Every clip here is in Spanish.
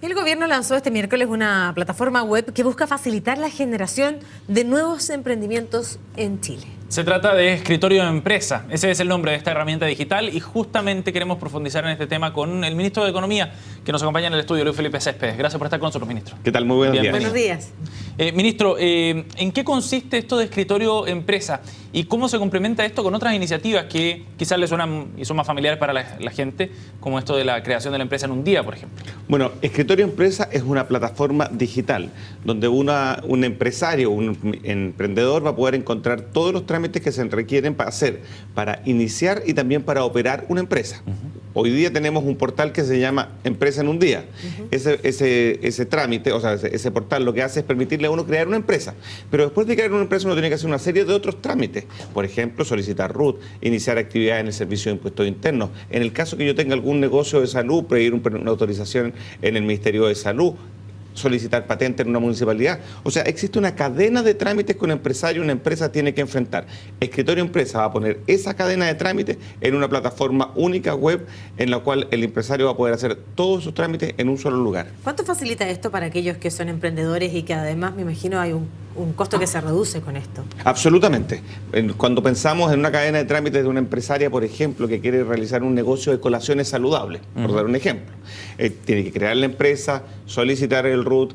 El gobierno lanzó este miércoles una plataforma web que busca facilitar la generación de nuevos emprendimientos en Chile. Se trata de Escritorio de Empresa. Ese es el nombre de esta herramienta digital y justamente queremos profundizar en este tema con el ministro de Economía que nos acompaña en el estudio, Luis Felipe Céspedes. Gracias por estar con nosotros, ministro. ¿Qué tal? Muy buenos días. Buenos días. Ministro, ¿en qué consiste esto de Escritorio Empresa y cómo se complementa esto con otras iniciativas que quizás le suenan y son más familiares para la gente, como esto de la creación de la empresa en un día, por ejemplo? Bueno, Escritorio Empresa es una plataforma digital donde un empresario, un emprendedor va a poder encontrar todos los trámites que se requieren para iniciar y también para operar una empresa. Hoy día tenemos un portal que se llama Empresa en un día. Ese trámite, o sea, ese portal lo que hace es permitirle a uno crear una empresa. Pero después de crear una empresa uno tiene que hacer una serie de otros trámites. Por ejemplo, solicitar RUT, iniciar actividades en el Servicio de Impuestos Internos. En el caso que yo tenga algún negocio de salud, pedir una autorización en el Ministerio de Salud, solicitar patente en una municipalidad. O sea, existe una cadena de trámites que un empresario, una empresa tiene que enfrentar. Escritorio Empresa va a poner esa cadena de trámites en una plataforma única web en la cual el empresario va a poder hacer todos sus trámites en un solo lugar. ¿Cuánto facilita esto para aquellos que son emprendedores y que además, me imagino, hay un costo que se reduce con esto? Absolutamente. Cuando pensamos en una cadena de trámites de una empresaria, por ejemplo, que quiere realizar un negocio de colaciones saludables, por dar un ejemplo, tiene que crear la empresa, solicitar el RUT,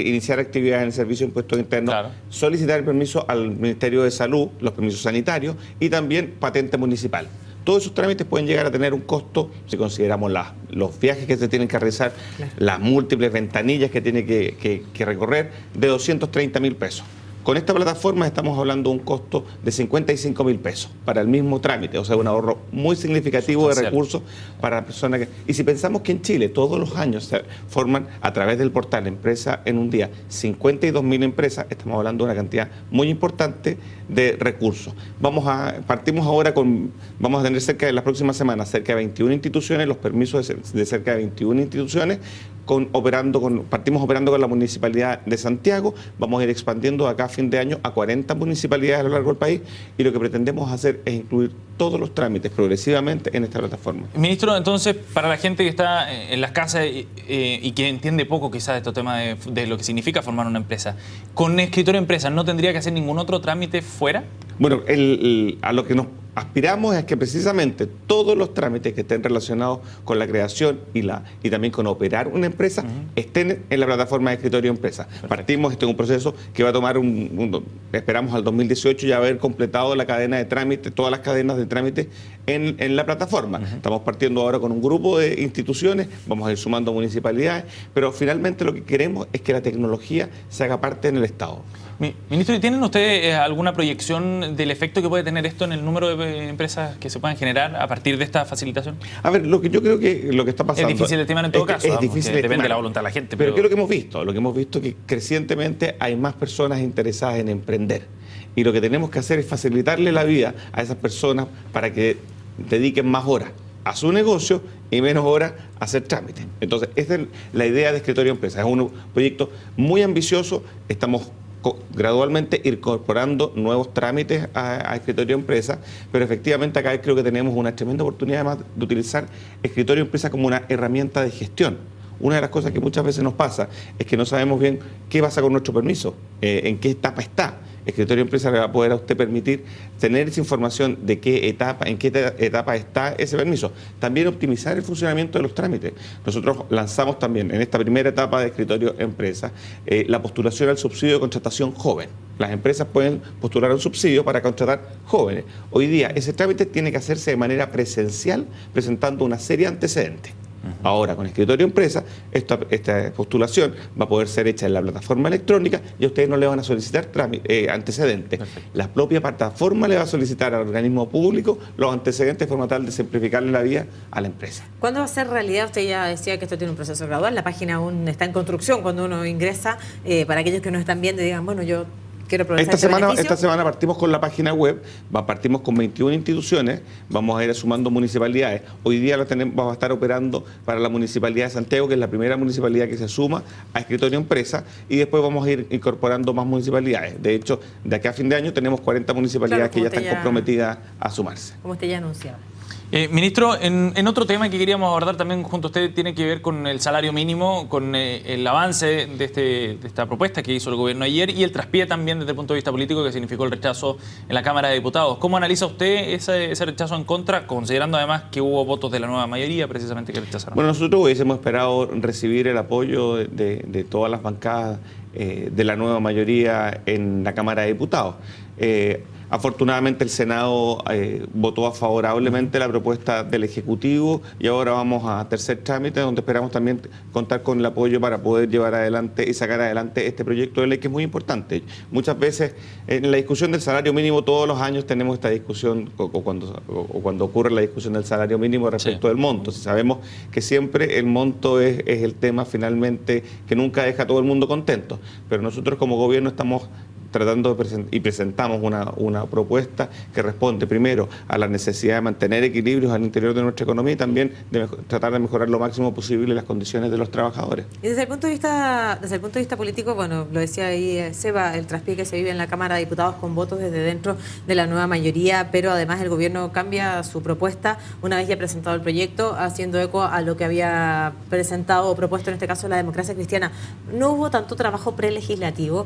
iniciar actividades en el Servicio de Impuestos Internos, claro, solicitar el permiso al Ministerio de Salud, los permisos sanitarios y también patente municipal. Todos esos trámites pueden llegar a tener un costo, si consideramos los viajes que se tienen que realizar, claro, las múltiples ventanillas que tiene que recorrer, de 230.000 pesos. Con esta plataforma estamos hablando de un costo de 55.000 pesos para el mismo trámite, o sea, un ahorro muy significativo de recursos para la persona que... Y si pensamos que en Chile todos los años se forman a través del portal Empresa en un día 52.000 empresas, estamos hablando de una cantidad muy importante de recursos. Vamos a tener cerca de las próximas semanas cerca de 21 instituciones, los permisos de cerca de 21 instituciones, partimos operando con la Municipalidad de Santiago, vamos a ir expandiendo acá a fin de año a 40 municipalidades a lo largo del país y lo que pretendemos hacer es incluir todos los trámites progresivamente en esta plataforma. Ministro, entonces, para la gente que está en las casas y que entiende poco quizás de estos temas de lo que significa formar una empresa, ¿con Escritorio Empresa no tendría que hacer ningún otro trámite fuera? Bueno, a lo que nos aspiramos es que precisamente todos los trámites que estén relacionados con la creación y también con operar una empresa estén en la plataforma de Escritorio Empresa. Perfecto. Partimos, este es un proceso que va a tomar esperamos al 2018 ya haber completado la cadena de trámites, todas las cadenas de trámites en la plataforma. Estamos partiendo ahora con un grupo de instituciones, vamos a ir sumando municipalidades, pero finalmente lo que queremos es que la tecnología se haga parte en el Estado. Ministro, ¿tienen ustedes alguna proyección del efecto que puede tener esto en el número de empresas que se puedan generar a partir de esta facilitación? A ver, yo creo que lo que está pasando... Es difícil de estimar en todo caso, es difícil de depende de la voluntad de la gente. Pero ¿qué es lo que hemos visto? Lo que hemos visto es que crecientemente hay más personas interesadas en emprender. Y lo que tenemos que hacer es facilitarle la vida a esas personas para que dediquen más horas a su negocio y menos horas a hacer trámites. Entonces, esta es la idea de Escritorio Empresa. Es un proyecto muy ambicioso. Estamos gradualmente incorporando nuevos trámites a Escritorio Empresa, pero efectivamente acá creo que tenemos una tremenda oportunidad además de utilizar Escritorio Empresa como una herramienta de gestión. Una de las cosas que muchas veces nos pasa es que no sabemos bien qué pasa con nuestro permiso, en qué etapa está. Escritorio Empresa le va a poder a usted permitir tener esa información de en qué etapa está ese permiso. También optimizar el funcionamiento de los trámites. Nosotros lanzamos también en esta primera etapa de Escritorio Empresa la postulación al subsidio de contratación joven. Las empresas pueden postular un subsidio para contratar jóvenes. Hoy día ese trámite tiene que hacerse de manera presencial presentando una serie de antecedentes. Ahora, con Escritorio Empresa, esta postulación va a poder ser hecha en la plataforma electrónica y a ustedes no le van a solicitar antecedentes. Perfecto. La propia plataforma le va a solicitar al organismo público los antecedentes de forma tal de simplificarle la vida a la empresa. ¿Cuándo va a ser realidad? Usted ya decía que esto tiene un proceso gradual, la página aún está en construcción cuando uno ingresa, para aquellos que nos están viendo y digan, bueno, yo quiero aprovechar esta semana partimos con la página web, partimos con 21 instituciones, vamos a ir sumando municipalidades. Hoy día vamos a estar operando para la Municipalidad de Santiago, que es la primera municipalidad que se suma a Escritorio Empresa, y después vamos a ir incorporando más municipalidades. De hecho, de aquí a fin de año tenemos 40 municipalidades que ya están comprometidas a sumarse. Como usted ya anunciaba. Ministro, en otro tema que queríamos abordar también junto a usted tiene que ver con el salario mínimo, con el avance de esta propuesta que hizo el gobierno ayer y el traspié también desde el punto de vista político que significó el rechazo en la Cámara de Diputados. ¿Cómo analiza usted ese rechazo en contra, considerando además que hubo votos de la nueva mayoría precisamente que rechazaron? Bueno, nosotros hubiésemos esperado recibir el apoyo de todas las bancadas de la nueva mayoría en la Cámara de Diputados. Afortunadamente el Senado votó favorablemente la propuesta del Ejecutivo y ahora vamos a tercer trámite donde esperamos también contar con el apoyo para poder llevar adelante y sacar adelante este proyecto de ley que es muy importante. Muchas veces en la discusión del salario mínimo todos los años tenemos esta discusión o cuando ocurre la discusión del salario mínimo respecto del monto. Si sabemos que siempre el monto es el tema finalmente que nunca deja a todo el mundo contento, pero nosotros como gobierno estamos tratando y presentamos una propuesta que responde primero a la necesidad de mantener equilibrios al interior de nuestra economía y también de tratar de mejorar lo máximo posible las condiciones de los trabajadores. Y desde el punto de vista político, bueno, lo decía ahí Seba, el traspié que se vive en la Cámara de Diputados con votos desde dentro de la nueva mayoría, pero además el gobierno cambia su propuesta una vez ya presentado el proyecto, haciendo eco a lo que había presentado o propuesto en este caso la Democracia Cristiana. No hubo tanto trabajo prelegislativo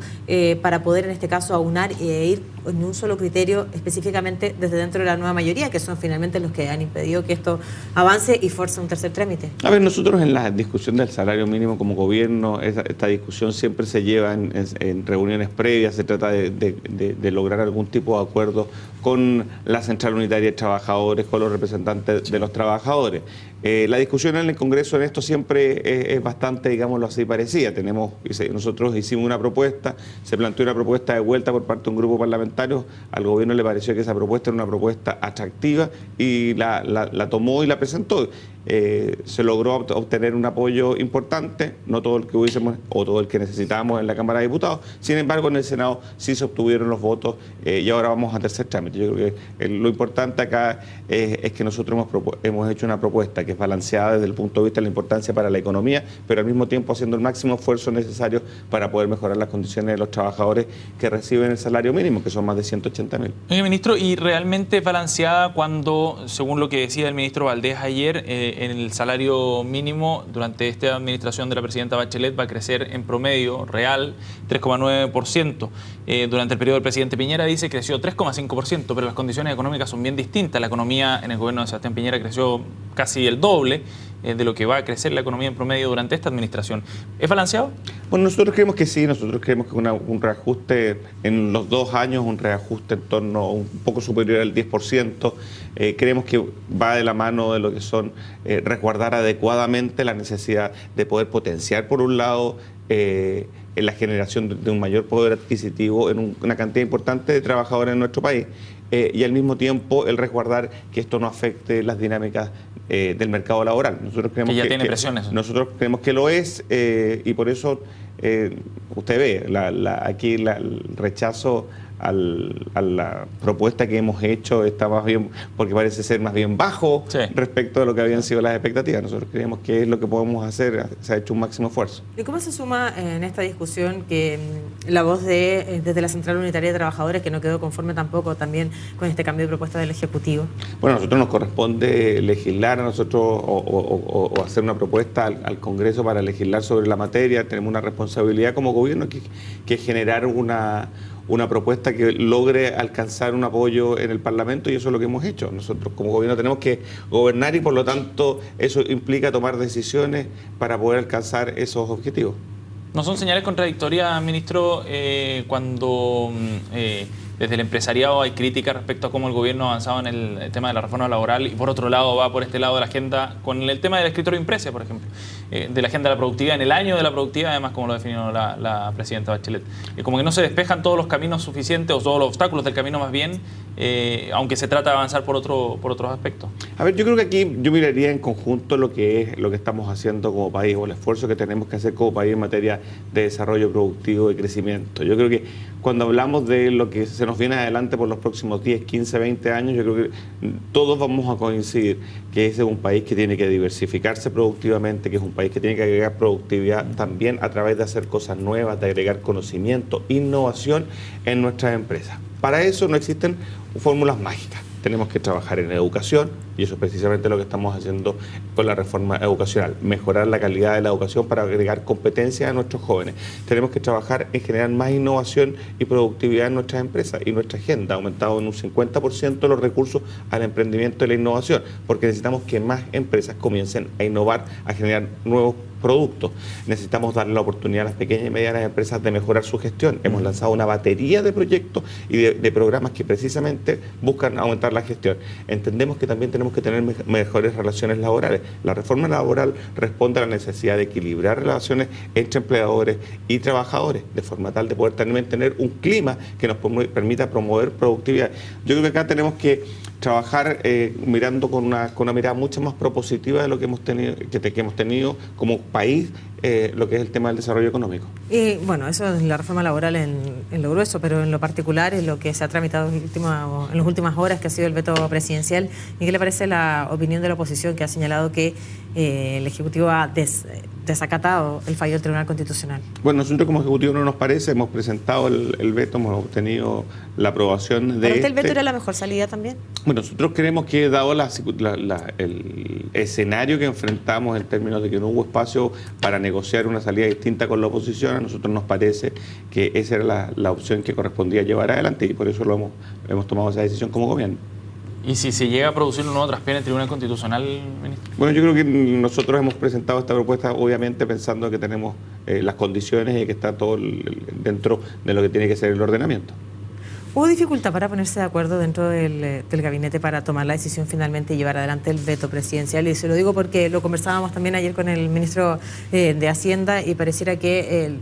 para poder en este caso aunar e ir en un solo criterio específicamente desde dentro de la nueva mayoría, que son finalmente los que han impedido que esto avance y force un tercer trámite. A ver, nosotros en la discusión del salario mínimo como gobierno, esta discusión siempre se lleva en reuniones previas, se trata de lograr algún tipo de acuerdo con la Central Unitaria de Trabajadores, con los representantes de los trabajadores. La discusión en el Congreso en esto siempre es bastante, digámoslo así, parecida. Nosotros hicimos una propuesta, se planteó una propuesta de vuelta por parte de un grupo parlamentario, al gobierno le pareció que esa propuesta era una propuesta atractiva y la tomó y la presentó. Se logró obtener un apoyo importante, no todo el que hubiésemos o todo el que necesitábamos en la Cámara de Diputados, sin embargo en el Senado sí se obtuvieron los votos y ahora vamos a tercer trámite. Yo creo que lo importante acá es que nosotros hemos hecho una propuesta que es balanceada desde el punto de vista de la importancia para la economía, pero al mismo tiempo haciendo el máximo esfuerzo necesario para poder mejorar las condiciones de los trabajadores que reciben el salario mínimo, que son más de 180.000. Ministro, ¿y realmente balanceada cuando, según lo que decía el ministro Valdés ayer, en el salario mínimo durante esta administración de la presidenta Bachelet va a crecer en promedio real 3,9%? Durante el periodo del presidente Piñera dice creció 3,5%, pero las condiciones económicas son bien distintas. La economía en el gobierno de Sebastián Piñera creció casi el doble de lo que va a crecer la economía en promedio durante esta administración. ¿Es balanceado? Bueno, nosotros creemos que sí, nosotros creemos que un reajuste en los 2 años, un reajuste en torno a un poco superior al 10%, creemos que va de la mano de lo que son resguardar adecuadamente la necesidad de poder potenciar, por un lado, en la generación de un mayor poder adquisitivo en una cantidad importante de trabajadores en nuestro país y al mismo tiempo el resguardar que esto no afecte las dinámicas del mercado laboral. Nosotros creemos que ya tiene presiones. Nosotros creemos que lo es y por eso usted ve aquí el rechazo a la propuesta que hemos hecho está más bien, porque parece ser más bien bajo respecto a lo que habían sido las expectativas. Nosotros creemos que es lo que podemos hacer, se ha hecho un máximo esfuerzo. ¿Y cómo se suma en esta discusión que la voz desde la Central Unitaria de Trabajadores, que no quedó conforme tampoco también con este cambio de propuesta del Ejecutivo? Bueno, a nosotros nos corresponde legislar a nosotros o hacer una propuesta al Congreso para legislar sobre la materia. Tenemos una responsabilidad como gobierno que es generar una propuesta que logre alcanzar un apoyo en el Parlamento y eso es lo que hemos hecho. Nosotros como gobierno tenemos que gobernar y por lo tanto eso implica tomar decisiones para poder alcanzar esos objetivos. ¿No son señales contradictorias, ministro, cuando desde el empresariado hay críticas respecto a cómo el gobierno ha avanzado en el tema de la reforma laboral y por otro lado va por este lado de la agenda con el tema del escritorio impreso, por ejemplo, de la agenda de la productividad, en el año de la productividad, además como lo definió la presidenta Bachelet? Como que no se despejan todos los caminos suficientes o todos los obstáculos del camino más bien, aunque se trata de avanzar por otros aspectos. A ver, yo creo que aquí yo miraría en conjunto lo que estamos haciendo como país o el esfuerzo que tenemos que hacer como país en materia de desarrollo productivo y crecimiento. Yo creo que cuando hablamos de lo que se nos viene adelante por los próximos 10, 15, 20 años, yo creo que todos vamos a coincidir que ese es un país que tiene que diversificarse productivamente, que es un país que tiene que agregar productividad también a través de hacer cosas nuevas, de agregar conocimiento, innovación en nuestras empresas. Para eso no existen fórmulas mágicas. tenemos que trabajar en educación, y eso es precisamente lo que estamos haciendo con la reforma educacional, mejorar la calidad de la educación para agregar competencias a nuestros jóvenes. Tenemos que trabajar en generar más innovación y productividad en nuestras empresas, y nuestra agenda ha aumentado en un 50% los recursos al emprendimiento y la innovación, porque necesitamos que más empresas comiencen a innovar, a generar nuevos productos. Necesitamos darle la oportunidad a las pequeñas y medianas empresas de mejorar su gestión. Hemos lanzado una batería de proyectos y de programas que precisamente buscan aumentar la gestión. Entendemos que también tenemos que tener mejores relaciones laborales. La reforma laboral responde a la necesidad de equilibrar relaciones entre empleadores y trabajadores, de forma tal de poder también tener un clima que nos permita promover productividad. Yo creo que acá tenemos que trabajar mirando con una mirada mucho más propositiva de lo que hemos tenido como país, lo que es el tema del desarrollo económico. Bueno, eso es la reforma laboral en lo grueso, pero en lo particular, en lo que se ha tramitado en las últimas horas, que ha sido el veto presidencial. ¿Y qué le parece la opinión de la oposición, que ha señalado que el Ejecutivo ha desacatado el fallo del Tribunal Constitucional? Bueno, nosotros como Ejecutivo no nos parece, hemos presentado el veto, hemos obtenido la aprobación de ¿Para usted el veto era la mejor salida también? Bueno, nosotros creemos que dado el escenario que enfrentamos en términos de que no hubo espacio para negociar una salida distinta con la oposición, a nosotros nos parece que esa era la opción que correspondía llevar adelante, y por eso hemos tomado esa decisión como gobierno. ¿Y si se llega a producir un nuevo traspié en el Tribunal Constitucional, ministro? Bueno, yo creo que nosotros hemos presentado esta propuesta obviamente pensando que tenemos las condiciones y que está todo dentro de lo que tiene que ser el ordenamiento. ¿Hubo dificultad para ponerse de acuerdo dentro del gabinete para tomar la decisión finalmente y llevar adelante el veto presidencial? Y se lo digo porque lo conversábamos también ayer con el ministro de Hacienda, y pareciera que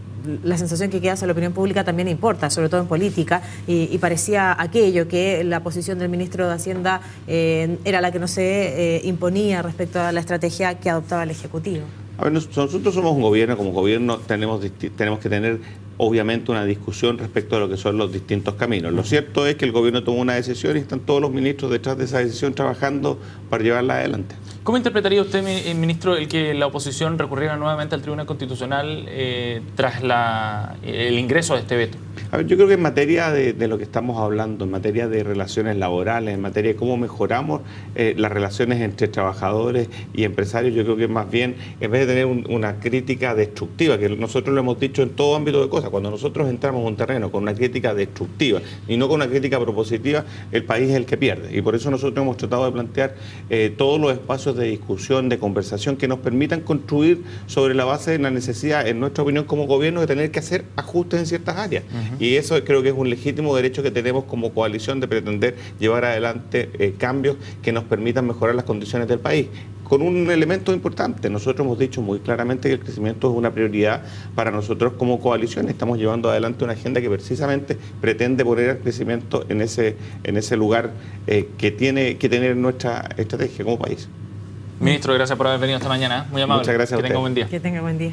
la sensación que queda hacia la opinión pública también importa, sobre todo en política, y parecía aquello que la posición del ministro de Hacienda era la que no se imponía respecto a la estrategia que adoptaba el Ejecutivo. A ver, nosotros somos un gobierno, como gobierno tenemos que tener obviamente una discusión respecto a lo que son los distintos caminos. Lo cierto es que el gobierno tomó una decisión y están todos los ministros detrás de esa decisión trabajando para llevarla adelante. ¿Cómo interpretaría usted, ministro, el que la oposición recurriera nuevamente al Tribunal Constitucional tras el ingreso de este veto? A ver, yo creo que en materia de lo que estamos hablando, en materia de relaciones laborales, en materia de cómo mejoramos las relaciones entre trabajadores y empresarios, yo creo que más bien, en vez de tener una crítica destructiva, que nosotros lo hemos dicho en todo ámbito de cosas, cuando nosotros entramos en un terreno con una crítica destructiva y no con una crítica propositiva, el país es el que pierde. Y por eso nosotros hemos tratado de plantear todos los espacios de discusión, de conversación que nos permitan construir sobre la base de la necesidad, en nuestra opinión como gobierno, de tener que hacer ajustes en ciertas áreas. Y eso creo que es un legítimo derecho que tenemos como coalición de pretender llevar adelante cambios que nos permitan mejorar las condiciones del país. Con un elemento importante, nosotros hemos dicho muy claramente que el crecimiento es una prioridad para nosotros como coalición. Estamos llevando adelante una agenda que precisamente pretende poner el crecimiento en ese lugar que tiene que tener nuestra estrategia como país. Ministro, gracias por haber venido esta mañana. Muy amable. Muchas gracias. Que tenga un buen día. Que tenga buen día.